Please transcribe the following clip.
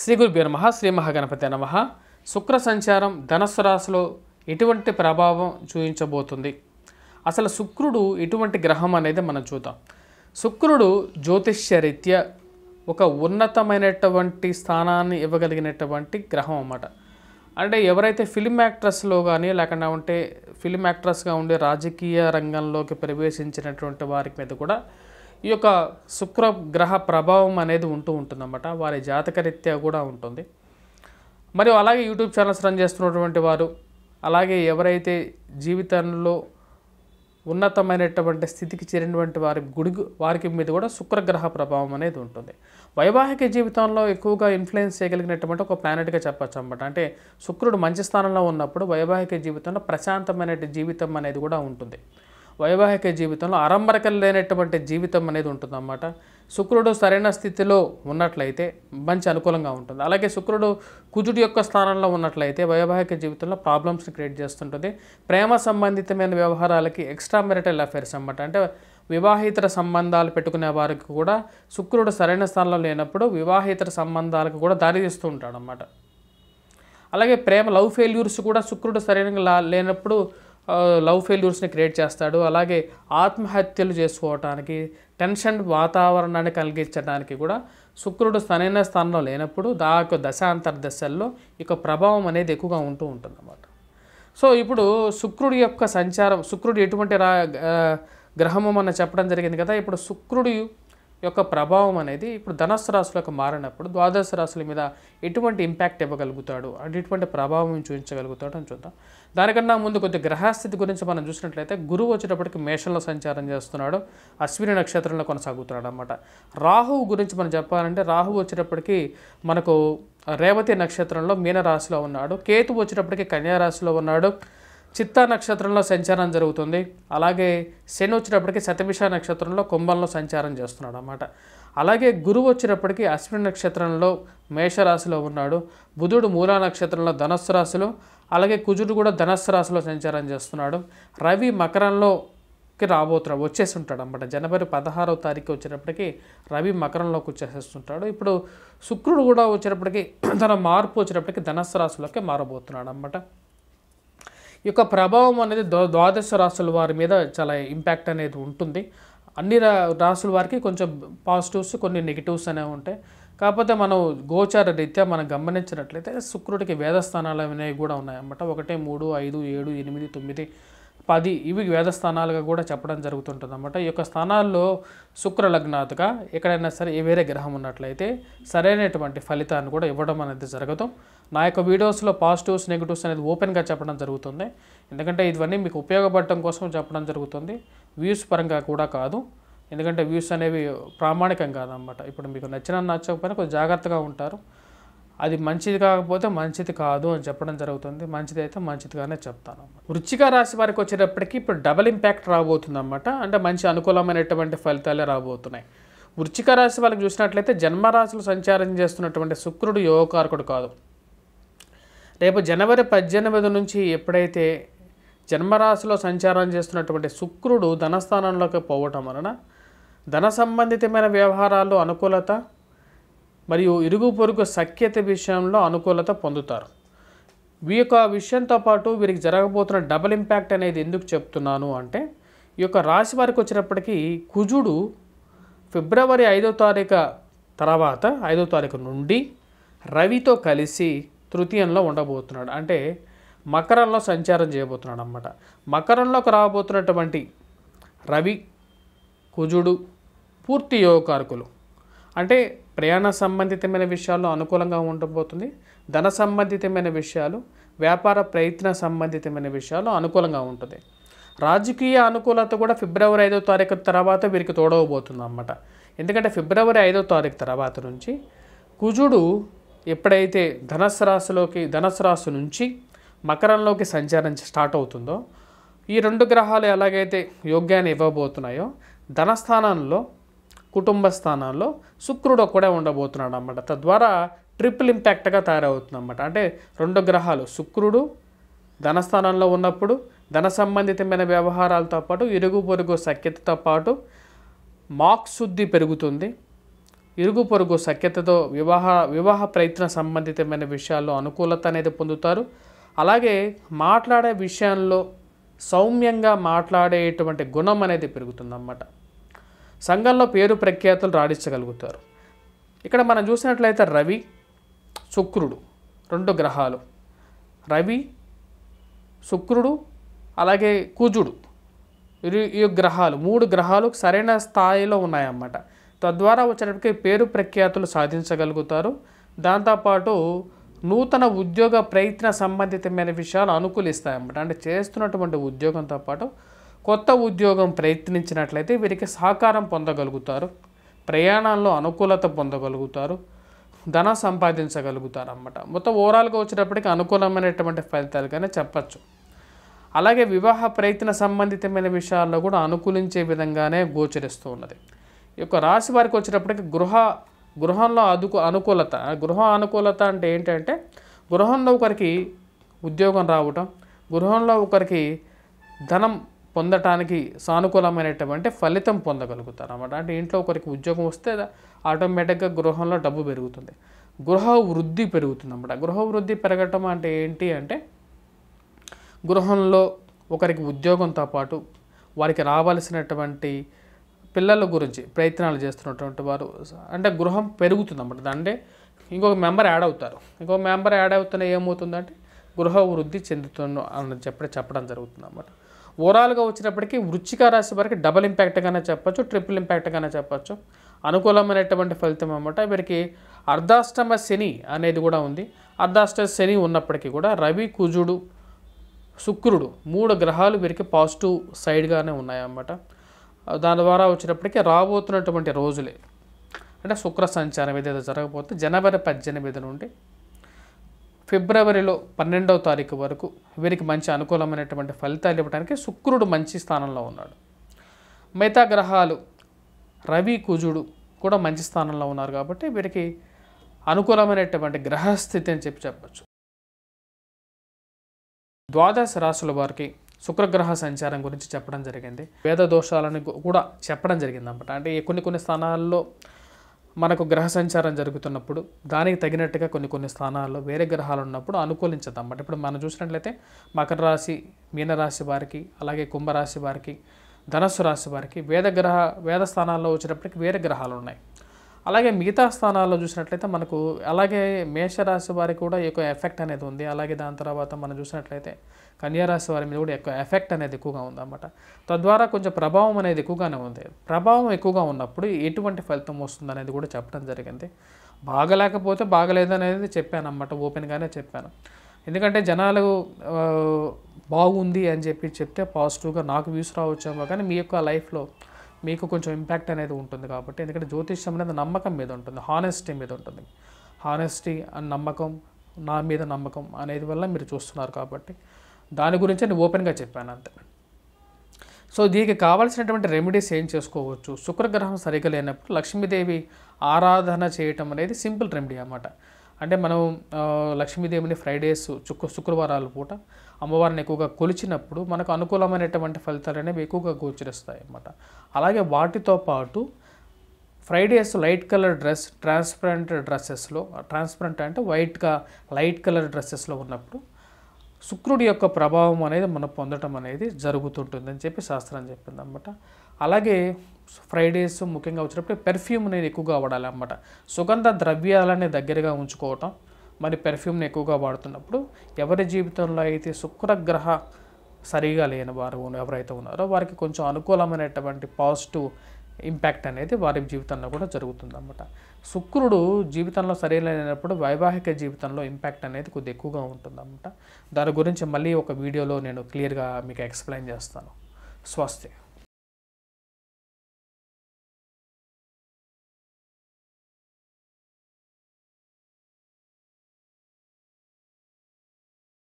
శ్రీ గురుభ్యో నమః. శ్రీ మహాగణపతే నమః. శుక్ర సంచారం ధనస్సు రాశిలో ఎటువంటి ప్రభావం చూపించబోతుంది, అసలు శుక్రుడు ఎటువంటి గ్రహం అనేది మనం చూద్దాం. శుక్రుడు జ్యోతిష్యరీత్యా ఒక ఉన్నతమైనటువంటి స్థానాన్ని ఇవ్వగలిగినటువంటి గ్రహం అన్నమాట. అంటే ఎవరైతే ఫిల్మ్ యాక్ట్రెస్లో కానీ లేకుండా ఉంటే ఫిల్మ్ యాక్ట్రెస్గా ఉండే రాజకీయ రంగంలోకి ప్రవేశించినటువంటి వారి మీద కూడా ఈ యొక్క శుక్ర గ్రహ ప్రభావం అనేది ఉంటుందన్నమాట. వారి జాతకరీత్యా కూడా ఉంటుంది. మరియు అలాగే యూట్యూబ్ ఛానల్స్ రన్ చేస్తున్నటువంటి వారు, అలాగే ఎవరైతే జీవితంలో ఉన్నతమైనటువంటి స్థితికి చేరినటువంటి వారికి మీద కూడా శుక్రగ్రహ ప్రభావం అనేది ఉంటుంది. వైవాహిక జీవితంలో ఎక్కువగా ఇన్ఫ్లుయెన్స్ చేయగలిగినటువంటి ఒక ప్లానెట్గా చెప్పచ్చు అన్నమాట. అంటే శుక్రుడు మంచి స్థానంలో ఉన్నప్పుడు వైవాహిక జీవితంలో ప్రశాంతమైన జీవితం అనేది కూడా ఉంటుంది. వైవాహిక జీవితంలో అరంబరకలు లేనటువంటి జీవితం అనేది ఉంటుందన్నమాట. శుక్రుడు సరైన స్థితిలో ఉన్నట్లయితే మంచి అనుకూలంగా ఉంటుంది. అలాగే శుక్రుడు కుజుడి యొక్క స్థానంలో ఉన్నట్లయితే వైవాహిక జీవితంలో ప్రాబ్లమ్స్ని క్రియేట్ చేస్తుంటుంది. ప్రేమ సంబంధితమైన వ్యవహారాలకి ఎక్స్ట్రా మ్యారిటల్ అఫైర్స్ అన్నమాట. అంటే వివాహేతర సంబంధాలు పెట్టుకునే వారికి కూడా శుక్రుడు సరైన స్థానంలో లేనప్పుడు వివాహేతర సంబంధాలకు కూడా దారితీస్తూ ఉంటాడు అన్నమాట. అలాగే లవ్ ఫెయిల్యూర్స్ కూడా శుక్రుడు సరైన లేనప్పుడు లవ్ ఫెయిల్యూర్స్ని క్రియేట్ చేస్తాడు. అలాగే ఆత్మహత్యలు చేసుకోవటానికి, టెన్షన్ వాతావరణాన్ని కలిగించడానికి కూడా శుక్రుడు సరైన స్థానంలో లేనప్పుడు దశాంతర దశల్లో ఇక ప్రభావం అనేది ఎక్కువగా ఉంటుందన్నమాట. సో ఇప్పుడు శుక్రుడి యొక్క సంచారం, శుక్రుడు ఎటువంటి గ్రహము మనం చెప్పడం జరిగింది కదా. ఇప్పుడు శుక్రుడి యొక్క ప్రభావం అనేది ఇప్పుడు ధనస్సు రాశులకు మారినప్పుడు ద్వాదశ రాశుల మీద ఎటువంటి ఇంపాక్ట్ ఇవ్వగలుగుతాడు, అంటే ఎటువంటి ప్రభావం చూపించగలుగుతాడు అని చూద్దాం. దానికన్నా ముందు కొద్ది గ్రహస్థితి గురించి మనం చూసినట్లయితే గురువు వచ్చేటప్పటికి మేషంలో సంచారం చేస్తున్నాడు, అశ్విని నక్షత్రంలో కొనసాగుతున్నాడు అన్నమాట. రాహువు గురించి మనం చెప్పాలంటే రాహువు వచ్చేటప్పటికి మనకు రేవతి నక్షత్రంలో మీనరాశిలో ఉన్నాడు, కేతు వచ్చేటప్పటికి కన్యారాశిలో ఉన్నాడు, చిత్తా నక్షత్రంలో సంచారం జరుగుతుంది. అలాగే శని వచ్చేటప్పటికి శతభిష నక్షత్రంలో కుంభంలో సంచారం చేస్తున్నాడు అన్నమాట. అలాగే గురువు వచ్చేటప్పటికి అశ్విని నక్షత్రంలో మేషరాశిలో ఉన్నాడు, బుధుడు మూలా నక్షత్రంలో ధనస్సు రాశిలో, అలాగే కుజుడు కూడా ధనస్సు రాశిలో సంచారం చేస్తున్నాడు. రవి మకరంలోకి వచ్చేసి ఉంటాడు అన్నమాట. జనవరి 16వ తారీఖు వచ్చేటప్పటికి రవి మకరంలోకి వచ్చేసేస్తుంటాడు. ఇప్పుడు శుక్రుడు కూడా వచ్చేటప్పటికి తన మార్పు వచ్చేటప్పటికి ధనస్సు రాశిలోకి మారబోతున్నాడు అన్నమాట. ఈ యొక్క ప్రభావం అనేది ద్వాదశ రాశుల వారి మీద చాలా ఇంపాక్ట్ అనేది ఉంటుంది. అన్ని రాశుల వారికి కొంచెం పాజిటివ్స్, కొన్ని నెగిటివ్స్ అనేవి ఉంటాయి. కాకపోతే మనం గోచార రీత్యా మనం గమనించినట్లయితే శుక్రుడికి వేదస్థానాలు అనేవి కూడా ఉన్నాయన్నమాట. 1, 3, 5, 7, 8, 9, 10 ఇవి వేదస్థానాలుగా కూడా చెప్పడం జరుగుతుంటుంది అన్నమాట. ఈ యొక్క స్థానాల్లో శుక్ర లగ్నాతుగా ఎక్కడైనా సరే వేరే గ్రహం ఉన్నట్లయితే సరైనటువంటి ఫలితాన్ని కూడా ఇవ్వడం అనేది జరగదు. నా యొక్క వీడియోస్లో పాజిటివ్స్, నెగిటివ్స్ అనేది ఓపెన్గా చెప్పడం జరుగుతుంది. ఎందుకంటే ఇవన్నీ మీకు ఉపయోగపడటం కోసం చెప్పడం జరుగుతుంది, వ్యూస్ పరంగా కూడా కాదు. ఎందుకంటే వ్యూస్ అనేవి ప్రామాణికం కాదన్నమాట. ఇప్పుడు మీకు నచ్చకపోయినా కొంచెం జాగ్రత్తగా ఉంటారు. అది మంచిది కాకపోతే మంచిది కాదు అని చెప్పడం జరుగుతుంది. మంచిది అయితే మంచిదిగానే చెప్తాను. వృశ్చిక రాశి వారికి వచ్చేటప్పటికి ఇప్పుడు డబుల్ ఇంపాక్ట్ రాబోతుంది అన్నమాట. అంటే మంచి అనుకూలమైనటువంటి ఫలితాలే రాబోతున్నాయి. వృశ్చిక రాశి వాళ్ళకి చూసినట్లయితే జన్మరాశులు సంచారం చేస్తున్నటువంటి శుక్రుడు యోగకారకుడు కాదు. రేపు జనవరి 18 నుంచి ఎప్పుడైతే జన్మరాశిలో సంచారం చేస్తున్నటువంటి శుక్రుడు ధనస్థానంలోకి పోవటం వలన ధన సంబంధితమైన వ్యవహారాల్లో అనుకూలత మరియు ఇరుగు పొరుగు సఖ్యత విషయంలో అనుకూలత పొందుతారు. ఈ యొక్క విషయంతో పాటు వీరికి జరగబోతున్న డబుల్ ఇంపాక్ట్ అనేది ఎందుకు చెప్తున్నాను అంటే, ఈ యొక్క రాశి వారికి వచ్చినప్పటికీ కుజుడు ఫిబ్రవరి 5వ తారీఖు తర్వాత 5వ తారీఖు నుండి రవితో కలిసి తృతీయంలో ఉండబోతున్నాడు. అంటే మకరంలో సంచారం చేయబోతున్నాడు అన్నమాట. మకరంలోకి రాబోతున్నటువంటి రవి, కుజుడు పూర్తి యోగకారకులు. అంటే ప్రయాణ సంబంధితమైన విషయాల్లో అనుకూలంగా ఉండబోతుంది. ధన సంబంధితమైన విషయాలు, వ్యాపార ప్రయత్న సంబంధితమైన విషయాలు అనుకూలంగా ఉంటుంది. రాజకీయ అనుకూలత కూడా ఫిబ్రవరి 5వ తారీఖు తర్వాత వీరికి తోడవబోతుంది అన్నమాట. ఎందుకంటే ఫిబ్రవరి 5వ తారీఖు తర్వాత నుంచి కుజుడు ఎప్పుడైతే ధనస్సు రాశి నుంచి మకరంలోకి సంచారం స్టార్ట్ అవుతుందో, ఈ రెండు గ్రహాలు ఎలాగైతే యోగ్యాన్ని ఇవ్వబోతున్నాయో ధనస్థానంలో, కుటుంబ స్థానాల్లో శుక్రుడు కూడా ఉండబోతున్నాడు అన్నమాట. తద్వారా ట్రిపుల్ ఇంపాక్ట్గా తయారవుతుంది అన్నమాట. అంటే రెండు గ్రహాలు శుక్రుడు ధనస్థానంలో ఉన్నప్పుడు ధన సంబంధితమైన వ్యవహారాలతో పాటు ఇరుగు పొరుగు సఖ్యతతో పాటు వాక్శుద్ధి పెరుగుతుంది, ఇరుగు పొరుగు సఖ్యతతో వివాహ ప్రయత్న సంబంధితమైన విషయాల్లో అనుకూలత అనేది పొందుతారు. అలాగే మాట్లాడే విషయంలో సౌమ్యంగా మాట్లాడేటువంటి గుణం అనేది పెరుగుతుందన్నమాట. సంఘంలో పేరు ప్రఖ్యాతులు రాణించగలుగుతారు. ఇక్కడ మనం చూసినట్లయితే రవి, శుక్రుడు 2 గ్రహాలు, రవి, శుక్రుడు అలాగే కుజుడు, ఈ గ్రహాలు 3 గ్రహాలు సరైన స్థాయిలో ఉన్నాయన్నమాట. తద్వారా వచ్చేటప్పటికి పేరు ప్రఖ్యాతులు సాధించగలుగుతారు. దాంతోపాటు నూతన ఉద్యోగ ప్రయత్న సంబంధితమైన విషయాలు అనుకూలిస్తాయన్నమాట. అంటే చేస్తున్నటువంటి ఉద్యోగంతో పాటు కొత్త ఉద్యోగం ప్రయత్నించినట్లయితే వీరికి సహకారం పొందగలుగుతారు. ప్రయాణాల్లో అనుకూలత పొందగలుగుతారు. ధనం సంపాదించగలుగుతారు అన్నమాట. మొత్తం ఓవరాల్గా వచ్చేటప్పటికి అనుకూలమైనటువంటి ఫలితాలుగానే చెప్పచ్చు. అలాగే వివాహ ప్రయత్న సంబంధితమైన విషయాల్లో కూడా అనుకూలించే విధంగానే గోచరిస్తూ ఉన్నది. ఈ యొక్క రాశి వారికి వచ్చేటప్పటికి గృహంలో అనుకూలత. గృహ అనుకూలత అంటే ఏంటంటే గృహంలో ఒకరికి ఉద్యోగం రావటం, గృహంలో ఒకరికి ధనం పొందటానికి సానుకూలమైనటువంటి ఫలితం పొందగలుగుతారు అన్నమాట. అంటే ఇంట్లో ఒకరికి ఉద్యోగం వస్తే ఆటోమేటిక్గా గృహంలో డబ్బు పెరుగుతుంది, గృహ వృద్ధి పెరుగుతుంది అన్నమాట. గృహ వృద్ధి పెరగటం అంటే ఏంటి అంటే గృహంలో ఒకరికి ఉద్యోగంతో పాటు వారికి రావాల్సినటువంటి పిల్లల గురించి ప్రయత్నాలు చేస్తున్నటువంటి వారు అంటే గృహం పెరుగుతుంది అన్నమాట. అంటే ఇంకొక మెంబర్ యాడ్ అవుతారు. ఇంకొక మెంబర్ యాడ్ అవుతున్న ఏమవుతుందంటే గృహ వృద్ధి చెందుతుంది అని చెప్పడం జరుగుతుంది అన్నమాట. ఓవరాల్గా వచ్చినప్పటికీ వృశ్చిక రాశి వారికి డబుల్ ఇంపాక్ట్గానే చెప్పచ్చు, ట్రిపుల్ ఇంపాక్ట్గానే చెప్పచ్చు. అనుకూలమైనటువంటి ఫలితం అన్నమాట. వీరికి అర్ధాష్టమ శని అనేది కూడా ఉంది. అర్ధాష్టమ శని ఉన్నప్పటికీ కూడా రవి, కుజుడు, శుక్రుడు 3 గ్రహాలు వీరికి పాజిటివ్ సైడ్గానే ఉన్నాయన్నమాట. దాని ద్వారా వచ్చినప్పటికీ రాబోతున్నటువంటి రోజులే అంటే శుక్ర సంచారం ఏదైతే జరగబోతే జనవరి 18 నుండి ఫిబ్రవరిలో 12వ తారీఖు వరకు వీరికి మంచి అనుకూలమైనటువంటి ఫలితాలు ఇవ్వడానికి శుక్రుడు మంచి స్థానంలో ఉన్నాడు. మిగతా గ్రహాలు రవి, కుజుడు కూడా మంచి స్థానంలో ఉన్నారు కాబట్టి వీరికి అనుకూలమైనటువంటి గ్రహస్థితి అని చెప్పచ్చు. ద్వాదశ రాశుల వారికి శుక్రగ్రహ సంచారం గురించి చెప్పడం జరిగింది. వేద దోషాలను కూడా చెప్పడం జరిగింది అన్నమాట. అంటే కొన్ని స్థానాల్లో మనకు గ్రహ సంచారం జరుగుతున్నప్పుడు దానికి తగినట్టుగా కొన్ని స్థానాల్లో వేరే గ్రహాలు ఉన్నప్పుడు అనుకూలించదు అన్నమాట. ఇప్పుడు మనం చూసినట్లయితే మకర రాశి, మీనరాశి వారికి, అలాగే కుంభరాశి వారికి, ధనస్సు రాశి వారికి వేద స్థానాల్లో వచ్చేటప్పటికి వేరే గ్రహాలు ఉన్నాయి. అలాగే మిగతా స్థానాల్లో చూసినట్లయితే మనకు అలాగే మేషరాశి వారికి కూడా ఎక్కువ ఎఫెక్ట్ అనేది ఉంది. అలాగే దాని తర్వాత మనం చూసినట్లయితే కన్యారాశి వారి మీద కూడా ఎక్కువ ఎఫెక్ట్ అనేది ఎక్కువగా ఉందన్నమాట. తద్వారా కొంచెం ప్రభావం అనేది ఎక్కువగానే ఉంది. ప్రభావం ఎక్కువగా ఉన్నప్పుడు ఎటువంటి ఫలితం వస్తుంది అనేది కూడా చెప్పడం జరిగింది. బాగలేకపోతే బాగలేదనేది చెప్పాను అన్నమాట, ఓపెన్గానే చెప్పాను. ఎందుకంటే జనాలు బాగుంది అని చెప్తే పాజిటివ్గా నాకు వ్యూస్ రావచ్చేమో, కానీ మీ యొక్క లైఫ్లో మీకు కొంచెం ఇంపాక్ట్ అనేది ఉంటుంది కాబట్టి. ఎందుకంటే జ్యోతిష్యం అనేది నమ్మకం మీద ఉంటుంది, హానెస్టీ మీద ఉంటుంది. హానెస్టీ అండ్ నమ్మకం, నా మీద నమ్మకం అనేది వల్ల మీరు చూస్తున్నారు కాబట్టి దాని గురించి నేను ఓపెన్గా చెప్పాను అంతే. సో దీనికి కావాల్సినటువంటి రెమెడీస్ ఏం చేసుకోవచ్చు. శుక్రగ్రహం సరిగా లేనప్పుడు లక్ష్మీదేవి ఆరాధన చేయటం అనేది సింపుల్ రెమెడీ అన్నమాట. అంటే మనం లక్ష్మీదేవిని ఫ్రైడేస్ శుక్రవారాల పూట అమ్మవారిని ఎక్కువగా కొలిచినప్పుడు మనకు అనుకూలమైనటువంటి ఫలితాలు అనేవి ఎక్కువగా గోచరిస్తాయి అన్నమాట. అలాగే వాటితో పాటు Fridays light colour dress, transparent డ్రెస్సెస్లో, ట్రాన్స్పరెంట్ అంటే వైట్గా లైట్ కలర్ డ్రెస్సెస్లో ఉన్నప్పుడు శుక్రుడి యొక్క ప్రభావం అనేది మనం పొందటం అనేది జరుగుతుంటుందని చెప్పి శాస్త్రం చెప్పింది అన్నమాట. అలాగే ఫ్రైడేస్ ముఖ్యంగా వచ్చినప్పుడు పెర్ఫ్యూమ్ అనేది ఎక్కువగా వాడాలి అన్నమాట. సుగంధ ద్రవ్యాలని దగ్గరగా ఉంచుకోవటం, మరి పెర్ఫ్యూమ్ని ఎక్కువగా వాడుతున్నప్పుడు ఎవరి జీవితంలో అయితే శుక్రగ్రహ సరిగా లేని వారు ఎవరైతే ఉన్నారో వారికి కొంచెం అనుకూలమైనటువంటి పాజిటివ్ ఇంపాక్ట్ అనేది వారి జీవితంలో కూడా జరుగుతుందన్నమాట. శుక్రుడు జీవితంలో సరైనప్పుడు వైవాహిక జీవితంలో ఇంపాక్ట్ అనేది కొద్దిగా ఎక్కువగా ఉంటుందన్నమాట. దాని గురించి మళ్ళీ ఒక వీడియోలో నేను క్లియర్గా మీకు ఎక్స్ప్లెయిన్ చేస్తాను. స్వస్తి.